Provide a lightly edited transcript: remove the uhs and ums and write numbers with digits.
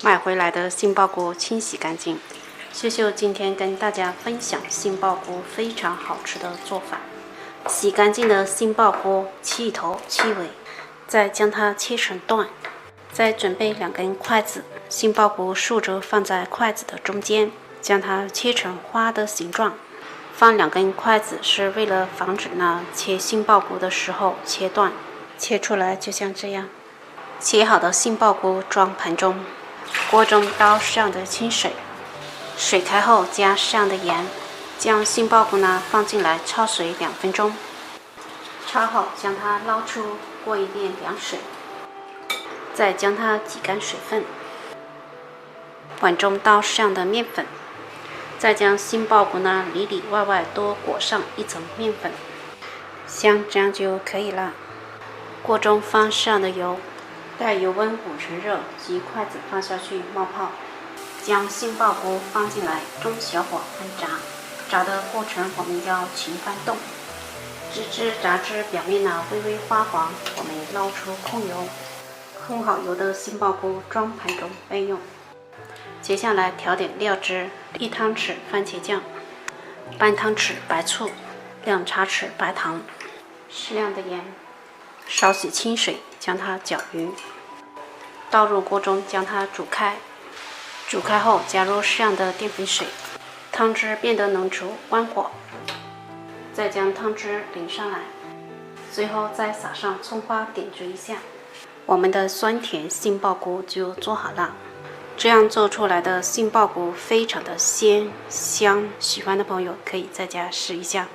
买回来的杏鲍菇清洗干净。秀秀今天跟大家分享杏鲍菇非常好吃的做法。洗干净的杏鲍菇，去头去尾，再将它切成段。再准备2根筷子，杏鲍菇竖着放在筷子的中间，将它切成花的形状。放2根筷子是为了防止切杏鲍菇的时候切断。切出来就像这样。切好的杏鲍菇装盘中，锅中倒适量的清水，水开后加适量的盐，将杏鲍菇放进来焯水2分钟。焯好将它捞出，过一遍凉水，再将它挤干水分。碗中倒适量的面粉，再将杏鲍菇里里外外多裹上一层面粉，像这样就可以了。锅中放适量的油，待油温5成热，即筷子放下去冒泡，将杏鲍菇放进来，中小火翻炸。炸的过程我们要勤翻动，直至炸至表面微微发黄，我们捞出控油。控好油的杏鲍菇装盘中备用。接下来调点料汁：1汤匙番茄酱，半汤匙白醋，2茶匙白糖，适量的盐，少许清水将它搅匀。倒入锅中将它煮开，煮开后加入适量的淀粉水，汤汁变得浓稠，关火，再将汤汁淋上来，最后再撒上葱花点缀一下，我们的酸甜杏鲍菇就做好了。这样做出来的杏鲍菇非常的鲜香，喜欢的朋友可以在家试一下。